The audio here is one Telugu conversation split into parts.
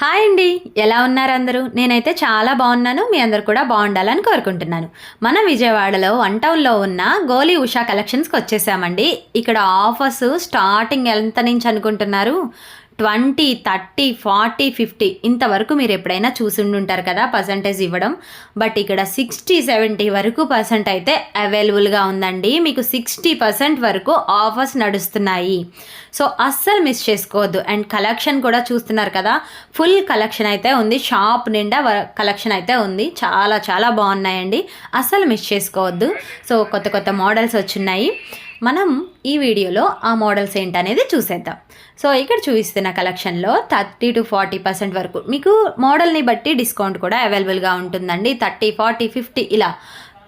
హాయ్ అండి. ఎలా ఉన్నారు అందరూ? నేనైతే చాలా బాగున్నాను. మీ అందరు కూడా బాగుండాలని కోరుకుంటున్నాను. మన విజయవాడలో వన్ టౌన్‌లో ఉన్న గోలి ఉషా కలెక్షన్స్‌కి వచ్చేసామండి. ఇక్కడ ఆఫర్స్ స్టార్టింగ్ ఎంత నుంచి అనుకుంటున్నారు? 20, 30, 40, 50 ఇంతవరకు మీరు ఎప్పుడైనా చూసుండుంటారు కదా పర్సంటేజ్ ఇవ్వడం. బట్ ఇక్కడ 60, 70 వరకు పర్సెంట్ అయితే అవైలబుల్గా ఉందండి. మీకు 60% వరకు ఆఫర్స్ నడుస్తున్నాయి. సో అస్సలు మిస్ చేసుకోవద్దు. అండ్ కలెక్షన్ కూడా చూస్తున్నారు కదా, ఫుల్ కలెక్షన్ అయితే ఉంది. షాప్ నిండా కలెక్షన్ అయితే ఉంది. చాలా చాలా బాగున్నాయండి. అస్సలు మిస్ చేసుకోవద్దు. సో కొత్త కొత్త మోడల్స్ వచ్చున్నాయి. మనం ఈ వీడియోలో ఆ మోడల్స్ ఏంటనేది చూసేద్దాం. సో ఇక్కడ చూపిస్తున్న కలెక్షన్లో 30 to 40% వరకు మీకు మోడల్ని బట్టి డిస్కౌంట్ కూడా అవైలబుల్గా ఉంటుందండి. 30, 40, 50 ఇలా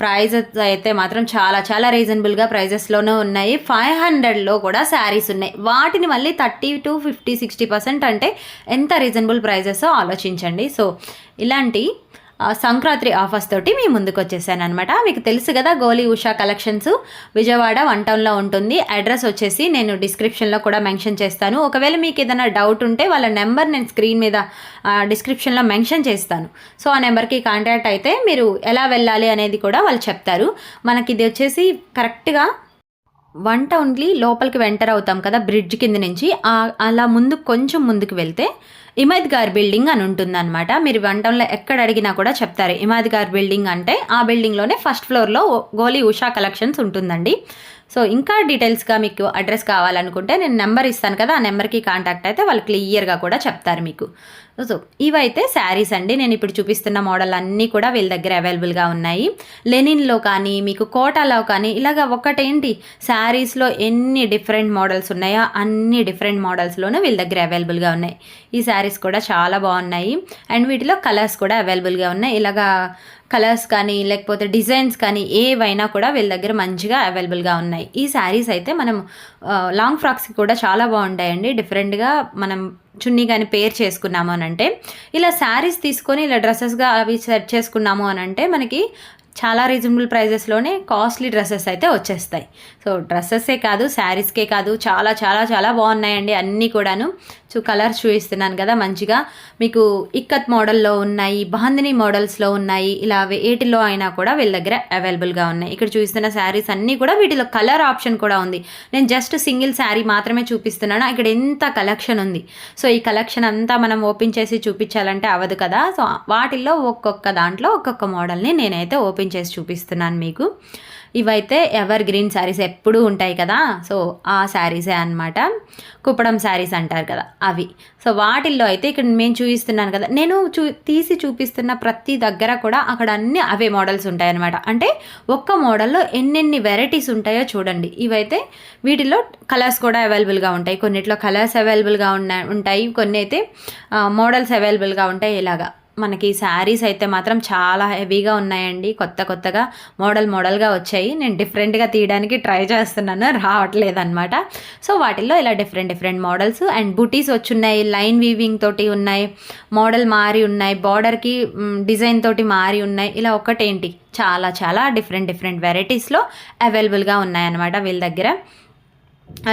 ప్రైజెస్ అయితే మాత్రం చాలా చాలా రీజనబుల్గా ప్రైజెస్లోనే ఉన్నాయి. 500లో కూడా శారీస్ ఉన్నాయి. వాటిని మళ్ళీ 30 to 50, 60% అంటే ఎంత రీజనబుల్ ప్రైజెస్ ఆలోచించండి. సో ఇలాంటి సంక్రాంతి ఆఫర్స్ తోటి మీ ముందుకు వచ్చేసాను అనమాట. మీకు తెలుసు కదా, గోలి ఉషా కలెక్షన్స్ విజయవాడ వన్ టౌన్లో ఉంటుంది. అడ్రస్ వచ్చేసి నేను డిస్క్రిప్షన్లో కూడా మెన్షన్ చేస్తాను. ఒకవేళ మీకు ఏదైనా డౌట్ ఉంటే వాళ్ళ నెంబర్ నేను స్క్రీన్ మీద డిస్క్రిప్షన్లో మెన్షన్ చేస్తాను. సో ఆ నెంబర్కి కాంటాక్ట్ అయితే మీరు ఎలా వెళ్ళాలి అనేది కూడా వాళ్ళు చెప్తారు. మనకి ఇది వచ్చేసి కరెక్ట్గా వన్ టౌన్కి లోపలికి ఎంటర్ అవుతాం కదా బ్రిడ్జ్ కింద నుంచి, అలా ముందుకు కొంచెం ముందుకు వెళ్తే ఇమాద్ గార్ బిల్డింగ్ అని ఉంటుందన్నమాట. మీరు వన్ టౌన్లో ఎక్కడ అడిగినా కూడా చెప్తారు ఇమాద్ గార్ బిల్డింగ్ అంటే. ఆ బిల్డింగ్లోనే ఫస్ట్ ఫ్లోర్లో గోలి ఉషా కలెక్షన్స్ ఉంటుందండి. సో ఇంకా డీటెయిల్స్గా మీకు అడ్రస్ కావాలనుకుంటే నేను నెంబర్ ఇస్తాను కదా, ఆ నెంబర్కి కాంటాక్ట్ అయితే వాళ్ళు క్లియర్గా కూడా చెప్తారు మీకు. సో ఇవైతే శారీస్ అండి. నేను ఇప్పుడు చూపిస్తున్న మోడల్ అన్నీ కూడా వీళ్ళ దగ్గర అవైలబుల్గా ఉన్నాయి. లెనిన్లో కానీ మీకు కోటాలో కానీ ఇలాగ ఒకటేంటి శారీస్లో ఎన్ని డిఫరెంట్ మోడల్స్ ఉన్నాయో అన్ని డిఫరెంట్ మోడల్స్లోనూ వీళ్ళ దగ్గర అవైలబుల్గా ఉన్నాయి. ఈ శారీస్ కూడా చాలా బాగున్నాయి. అండ్ వీటిలో కలర్స్ కూడా అవైలబుల్గా ఉన్నాయి. ఇలాగా కలర్స్ కానీ లేకపోతే డిజైన్స్ కానీ ఏవైనా కూడా వీళ్ళ దగ్గర మంచిగా అవైలబుల్గా ఉన్నాయి. ఈ శారీస్ అయితే మనం లాంగ్ ఫ్రాక్స్కి కూడా చాలా బాగుంటాయండి. డిఫరెంట్గా మనం చున్నీ కానీ పేర్ చేసుకున్నాము అని అంటే, ఇలా శారీస్ తీసుకొని ఇలా డ్రెస్సెస్గా అవి సెట్ చేసుకున్నాము అని అంటే మనకి చాలా రీజనబుల్ ప్రైజెస్లోనే కాస్ట్లీ డ్రెస్సెస్ అయితే వచ్చేస్తాయి. సో డ్రెస్సెస్సే కాదు, శారీస్కే కాదు, చాలా చాలా చాలా బాగున్నాయండి అన్నీ కూడాను. సో కలర్స్ చూపిస్తున్నాను కదా, మంచిగా మీకు ఇక్కత్ మోడల్లో ఉన్నాయి, బాందిని మోడల్స్లో ఉన్నాయి. ఇలా వేటిలో అయినా కూడా వీళ్ళ దగ్గర అవైలబుల్గా ఉన్నాయి. ఇక్కడ చూపిస్తున్న శారీస్ అన్నీ కూడా వీటిలో కలర్ ఆప్షన్ కూడా ఉంది. నేను జస్ట్ సింగిల్ శారీ మాత్రమే చూపిస్తున్నాను. ఇక్కడ ఎంత కలెక్షన్ ఉంది. సో ఈ కలెక్షన్ అంతా మనం ఓపెన్ చేసి చూపించాలంటే అవ్వదు కదా. సో వాటిల్లో ఒక్కొక్క దాంట్లో ఒక్కొక్క మోడల్ని నేనైతే ఓపెన్ చేసి చూపిస్తున్నాను మీకు. ఇవైతే ఎవర్ గ్రీన్ శారీస్ ఎప్పుడూ ఉంటాయి కదా, సో ఆ శారీసే అనమాట. కుప్పడం శారీస్ అంటారు కదా అవి. సో వాటిల్లో అయితే ఇక్కడ నేను చూపిస్తున్నాను కదా, నేను తీసి చూపిస్తున్న ప్రతి దగ్గర కూడా అక్కడ అన్ని అవే మోడల్స్ ఉంటాయన్నమాట. అంటే ఒక్క మోడల్లో ఎన్నెన్ని వెరైటీస్ ఉంటాయో చూడండి. ఇవైతే వీటిలో కలర్స్ కూడా అవైలబుల్గా ఉంటాయి. కొన్నిట్లో కలర్స్ అవైలబుల్గా ఉంటాయి, కొన్ని అయితే మోడల్స్ అవైలబుల్గా ఉంటాయి. ఇలాగా మనకి శారీస్ అయితే మాత్రం చాలా హెవీగా ఉన్నాయండి. కొత్త కొత్తగా మోడల్గా వచ్చాయి. నేను డిఫరెంట్గా తీయడానికి ట్రై చేస్తున్నాను, రావట్లేదన్నమాట. సో వాటిల్లో ఇలా different models and buttis వచ్చున్నాయి. Line weaving తోటి ఉన్నాయి, మోడల్ మారి ఉన్నాయి, బార్డర్కి డిజైన్ తోటి మారి ఉన్నాయి. ఇలా ఒకటేంటి చాలా చాలా డిఫరెంట్ వెరైటీస్లో అవైలబుల్గా ఉన్నాయన్నమాట వీళ్ళ దగ్గర.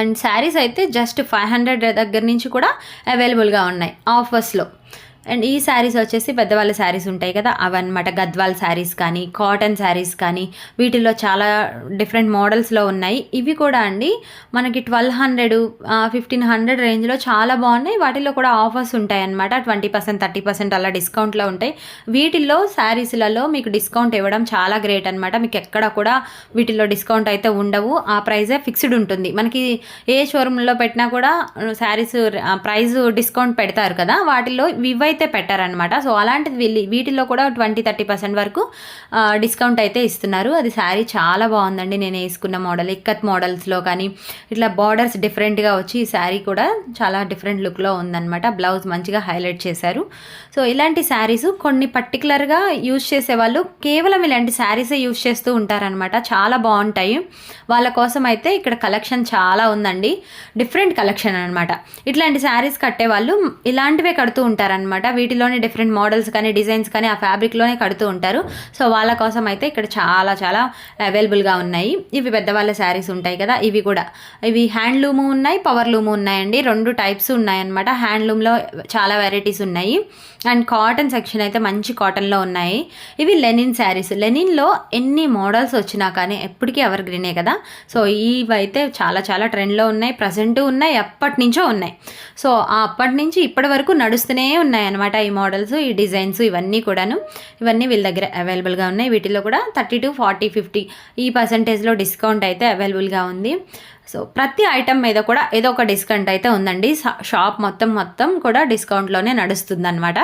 అండ్ శారీస్ అయితే జస్ట్ 500 దగ్గర నుంచి కూడా అవైలబుల్గా ఉన్నాయి ఆఫర్స్లో. అండ్ ఈ శారీస్ వచ్చేసి పెద్దవాళ్ళ శారీస్ ఉంటాయి కదా అవన్నమాట. గద్వాల్ శారీస్ కానీ కాటన్ శారీస్ కానీ వీటిల్లో చాలా డిఫరెంట్ మోడల్స్లో ఉన్నాయి. ఇవి కూడా అండి మనకి 1200, 1500 రేంజ్లో చాలా బాగున్నాయి. వాటిల్లో కూడా ఆఫర్స్ ఉంటాయి అన్నమాట. 20%, 30% అలా డిస్కౌంట్లో ఉంటాయి. వీటిల్లో శారీస్లలో మీకు డిస్కౌంట్ ఇవ్వడం చాలా గ్రేట్ అనమాట. మీకు ఎక్కడ కూడా వీటిల్లో డిస్కౌంట్ అయితే ఉండవు. ఆ ప్రైజే ఫిక్స్డ్ ఉంటుంది. మనకి ఏ షోరూంలో పెట్టినా కూడా శారీస్ ప్రైస్ డిస్కౌంట్ పెడతారు కదా, వాటిల్లో అయితే పెట్టారనమాట. సో అలాంటిది వీటిలో కూడా 20-30% వరకు డిస్కౌంట్ అయితే ఇస్తున్నారు. అది శారీ చాలా బాగుందండి. నేను వేసుకున్న మోడల్ ఇక్కత్ మోడల్స్లో కానీ ఇట్లా బార్డర్స్ డిఫరెంట్గా వచ్చి ఈ శారీ కూడా చాలా డిఫరెంట్ లుక్లో ఉందన్నమాట. బ్లౌజ్ మంచిగా హైలైట్ చేశారు. సో ఇలాంటి శారీస్ కొన్ని పర్టికులర్గా యూజ్ చేసేవాళ్ళు కేవలం ఇలాంటి శారీసే యూజ్ చేస్తూ ఉంటారనమాట. చాలా బాగుంటాయి. వాళ్ళ కోసం అయితే ఇక్కడ కలెక్షన్ చాలా ఉందండి. డిఫరెంట్ కలెక్షన్ అనమాట. ఇట్లాంటి శారీస్ కట్టేవాళ్ళు ఇలాంటివే కడుతూ ఉంటారనమాట. అనమాట. వీటిలోనే డిఫరెంట్ మోడల్స్ కానీ డిజైన్స్ కానీ ఆ ఫ్యాబ్రిక్లోనే కడుతూ ఉంటారు. సో వాళ్ళ కోసం అయితే ఇక్కడ చాలా చాలా అవైలబుల్గా ఉన్నాయి. ఇవి పెద్దవాళ్ళ శారీస్ ఉంటాయి కదా, ఇవి హ్యాండ్లూము ఉన్నాయి, పవర్ లూము ఉన్నాయండి. 2 టైప్స్ ఉన్నాయన్నమాట. హ్యాండ్లూమ్లో చాలా వెరైటీస్ ఉన్నాయి అండ్ కాటన్ సెక్షన్ అయితే మంచి కాటన్లో ఉన్నాయి. ఇవి లెనిన్ శారీస్. లెనిన్లో ఎన్ని మోడల్స్ వచ్చినా కానీ ఎప్పటికీ ఎవర్ గ్రీనే కదా. సో ఇవైతే చాలా చాలా ట్రెండ్లో ఉన్నాయి, ప్రజెంట్ ఉన్నాయి, ఎప్పటి నుంచో ఉన్నాయి. సో అప్పటి నుంచి ఇప్పటి వరకు నడుస్తూనే ఉన్నాయి అనమాట ఈ మోడల్స్, ఈ డిజైన్స్ ఇవన్నీ కూడాను. ఇవన్నీ వీళ్ళ దగ్గర అవైలబుల్గా ఉన్నాయి. వీటిలో కూడా 30 to 40, 50 ఈ పర్సెంటేజ్లో డిస్కౌంట్ అయితే అవైలబుల్గా ఉంది. సో ప్రతి ఐటమ్ మీద కూడా ఏదో ఒక డిస్కౌంట్ అయితే ఉందండి. షాప్ మొత్తం కూడా డిస్కౌంట్లోనే నడుస్తుంది అనమాట.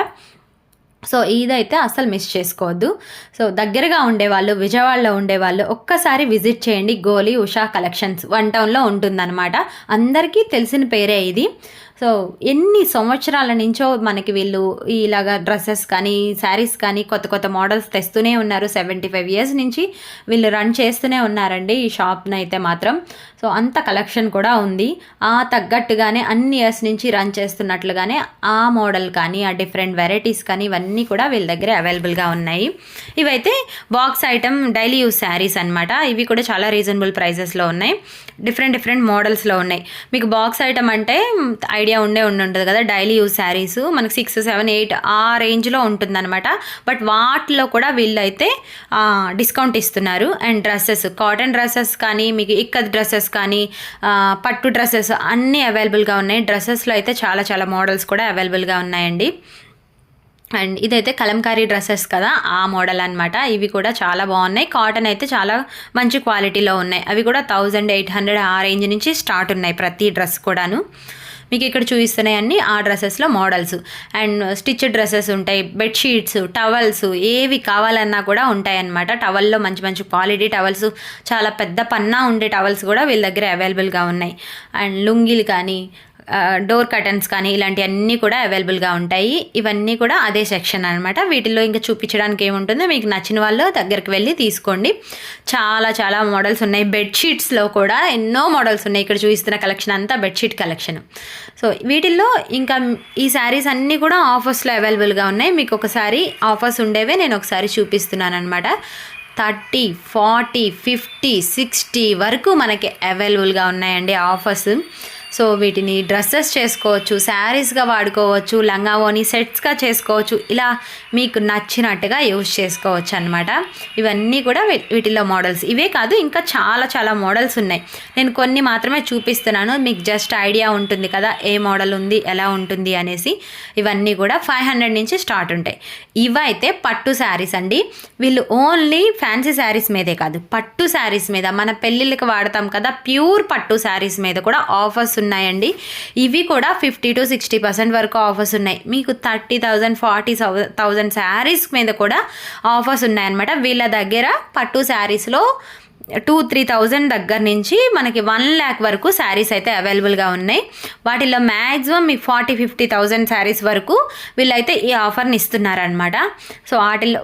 సో ఇదైతే అస్సలు మిస్ చేసుకోవద్దు. సో దగ్గరగా ఉండేవాళ్ళు, విజయవాడలో ఉండేవాళ్ళు ఒక్కసారి విజిట్ చేయండి. గోలి ఉషా కలెక్షన్స్ 1 టౌన్లో ఉంటుందన్నమాట. అందరికీ తెలిసిన పేరే ఇది. సో ఎన్ని సంవత్సరాల నుంచో మనకి వీళ్ళు ఇలాగా డ్రెస్సెస్ కానీ శారీస్ కానీ కొత్త కొత్త మోడల్స్ తెస్తూనే ఉన్నారు. 75 years నుంచి వీళ్ళు రన్ చేస్తూనే ఉన్నారండి ఈ షాప్ని అయితే మాత్రం. సో అంత కలెక్షన్ కూడా ఉంది. ఆ తగ్గట్టుగానే అన్ని ఇయర్స్ నుంచి రన్ చేస్తున్నట్లుగానే ఆ మోడల్ కానీ ఆ డిఫరెంట్ వెరైటీస్ కానీ ఇవన్నీ కూడా వీళ్ళ దగ్గర అవైలబుల్గా ఉన్నాయి. ఇవైతే box item daily use saris అనమాట. ఇవి కూడా చాలా రీజనబుల్ ప్రైజెస్లో ఉన్నాయి. డిఫరెంట్ మోడల్స్లో ఉన్నాయి. మీకు బాక్స్ ఐటమ్ అంటే ఐడియా ఉంటుంది కదా, డైలీ యూజ్ శారీస్ మనకు 6, 7, 8 ఆ రేంజ్లో ఉంటుందన్నమాట. బట్ వాటిలో కూడా వీళ్ళైతే డిస్కౌంట్ ఇస్తున్నారు. అండ్ డ్రెస్సెస్, కాటన్ డ్రెస్సెస్ కానీ మీకు ఇక్కత్ డ్రెస్సెస్ కానీ పట్టు డ్రెస్సెస్ అన్నీ అవైలబుల్గా ఉన్నాయి. డ్రెస్సెస్లో అయితే చాలా చాలా మోడల్స్ కూడా అవైలబుల్గా ఉన్నాయండి. అండ్ ఇదైతే కలంకారీ డ్రెస్సెస్ కదా, ఆ మోడల్ అనమాట. ఇవి కూడా చాలా బాగున్నాయి. కాటన్ అయితే చాలా మంచి క్వాలిటీలో ఉన్నాయి. అవి కూడా 1800 ఆ రేంజ్ నుంచి స్టార్ట్ ఉన్నాయి ప్రతి డ్రెస్ కూడాను. మీకు ఇక్కడ చూపిస్తున్నాయి అన్ని ఆ డ్రెస్సెస్లో మోడల్స్. అండ్ స్టిచ్డ్ డ్రెస్సెస్ ఉంటాయి, బెడ్షీట్స్, టవల్స్ ఏవి కావాలన్నా కూడా ఉంటాయన్నమాట. టవల్లో మంచి క్వాలిటీ టవల్స్, చాలా పెద్ద పన్నా ఉండే టవల్స్ కూడా వీళ్ళ దగ్గర అవైలబుల్గా ఉన్నాయి. అండ్ లుంగీలు కానీ డోర్ కర్టన్స్ కానీ ఇలాంటివన్నీ కూడా అవైలబుల్గా ఉంటాయి. ఇవన్నీ కూడా అదే సెక్షన్ అనమాట. వీటిల్లో ఇంకా చూపించడానికి ఏముంటుందో మీకు నచ్చిన వాళ్ళు దగ్గరికి వెళ్ళి తీసుకోండి. చాలా చాలా మోడల్స్ ఉన్నాయి. బెడ్షీట్స్లో కూడా ఎన్నో మోడల్స్ ఉన్నాయి. ఇక్కడ చూపిస్తున్న కలెక్షన్ అంతా బెడ్షీట్ కలెక్షన్. సో వీటిల్లో ఇంకా ఈ శారీస్ అన్నీ కూడా ఆఫర్స్లో అవైలబుల్గా ఉన్నాయి. మీకు ఒకసారి ఆఫర్స్ ఉండేవే నేను ఒకసారి చూపిస్తున్నాను అనమాట. 30, 40, 50, 60 వరకు మనకి అవైలబుల్గా ఉన్నాయండి ఆఫర్స్. సో వీటిని డ్రెస్సెస్ చేసుకోవచ్చు, శారీస్గా వాడుకోవచ్చు, లంగా ఓని సెట్స్గా చేసుకోవచ్చు. ఇలా మీకు నచ్చినట్టుగా యూజ్ చేసుకోవచ్చు అనమాట. ఇవన్నీ కూడా వీటిలో మోడల్స్. ఇవే కాదు ఇంకా చాలా చాలా మోడల్స్ ఉన్నాయి. నేను కొన్ని మాత్రమే చూపిస్తున్నాను, మీకు జస్ట్ ఐడియా ఉంటుంది కదా ఏ మోడల్ ఉంది ఎలా ఉంటుంది అనేసి. ఇవన్నీ కూడా 500 నుంచి స్టార్ట్ ఉంటాయి. ఇవైతే పట్టు శారీస్ అండి. వీళ్ళు ఓన్లీ ఫ్యాన్సీ శారీస్ మీదే కాదు, పట్టు శారీస్ మీద మన పెళ్ళిళ్ళకి వాడతాం కదా ప్యూర్ పట్టు శారీస్ మీద కూడా ఆఫర్స్ ఉన్నాయండి. ఇవి కూడా 50 to 60% వరకు ఆఫర్స్ ఉన్నాయి. మీకు 30,000, 40,000 శారీస్ మీద కూడా ఆఫర్స్ ఉన్నాయన్నమాట. వీళ్ళ దగ్గర పట్టు శారీస్లో 2-3,000 దగ్గర నుంచి మనకి 1 lakh వరకు శారీస్ అయితే అవైలబుల్గా ఉన్నాయి. వాటిల్లో మ్యాక్సిమం మీకు 40-50,000 శారీస్ వరకు వీళ్ళైతే ఈ ఆఫర్ని ఇస్తున్నారనమాట. సో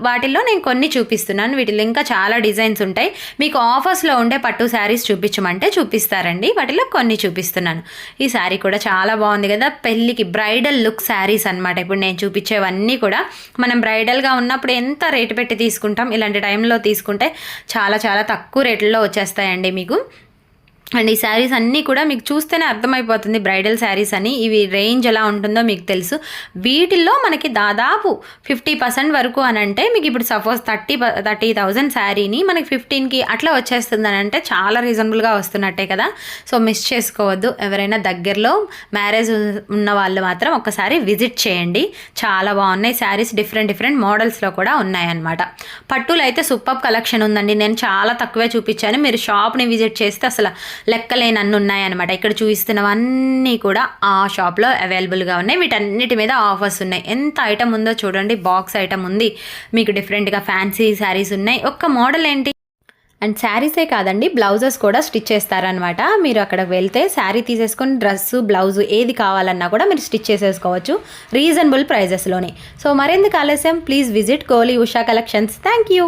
వాటిల్లో నేను కొన్ని చూపిస్తున్నాను. వీటిలో ఇంకా చాలా డిజైన్స్ ఉంటాయి. మీకు ఆఫర్స్లో ఉండే పట్టు శారీస్ చూపించమంటే చూపిస్తారండి. వాటిలో కొన్ని చూపిస్తున్నాను. ఈ శారీ కూడా చాలా బాగుంది కదా, పెళ్ళికి బ్రైడల్ లుక్ శారీస్ అనమాట. ఇప్పుడు నేను చూపించేవన్నీ కూడా మనం బ్రైడల్గా ఉన్నప్పుడు ఎంత రేటు పెట్టి తీసుకుంటాం, ఇలాంటి టైంలో తీసుకుంటే చాలా చాలా తక్కువ రేట్లలో వచ్చేస్తాయండి మీకు. అండ్ ఈ శారీస్ అన్నీ కూడా మీకు చూస్తేనే అర్థమైపోతుంది బ్రైడల్ శారీస్ అని. ఇవి రేంజ్ ఎలా ఉంటుందో మీకు తెలుసు. వీటిల్లో మనకి దాదాపు 50% వరకు అని అంటే మీకు ఇప్పుడు సపోజ్ 30,000 శారీని మనకి 15కి అట్లా వచ్చేస్తుంది అని అంటే చాలా రీజనబుల్గా వస్తున్నట్టే కదా. సో మిస్ చేసుకోవద్దు. ఎవరైనా దగ్గరలో మ్యారేజ్ ఉన్న వాళ్ళు మాత్రం ఒకసారి విజిట్ చేయండి. చాలా బాగున్నాయి శారీస్. డిఫరెంట్ మోడల్స్లో కూడా ఉన్నాయన్నమాట. పట్టులు అయితే సూపర్ కలెక్షన్ ఉందండి. నేను చాలా తక్కువే చూపించాను. మీరు షాప్ని విజిట్ చేస్తే అసలు లెక్కలేనన్ని ఉన్నాయన్నమాట. ఇక్కడ చూపిస్తున్నవన్నీ కూడా ఆ షాప్లో అవైలబుల్గా ఉన్నాయి. వీటన్నిటి మీద ఆఫర్స్ ఉన్నాయి. ఎంత ఐటమ్ ఉందో చూడండి. బాక్స్ ఐటమ్ ఉంది, మీకు డిఫరెంట్గా ఫ్యాన్సీ శారీస్ ఉన్నాయి. ఒక్క మోడల్ ఏంటి. అండ్ శారీసే కాదండి, బ్లౌజెస్ కూడా స్టిచ్ చేస్తారనమాట. మీరు అక్కడికి వెళ్తే శారీ తీసేసుకొని డ్రెస్సు బ్లౌజు ఏది కావాలన్నా కూడా మీరు స్టిచ్ చేసేసుకోవచ్చు రీజనబుల్ ప్రైజెస్లోనే. సో మరెందుకు ఆలస్యం, please visit Goli Usha collections. Thank you.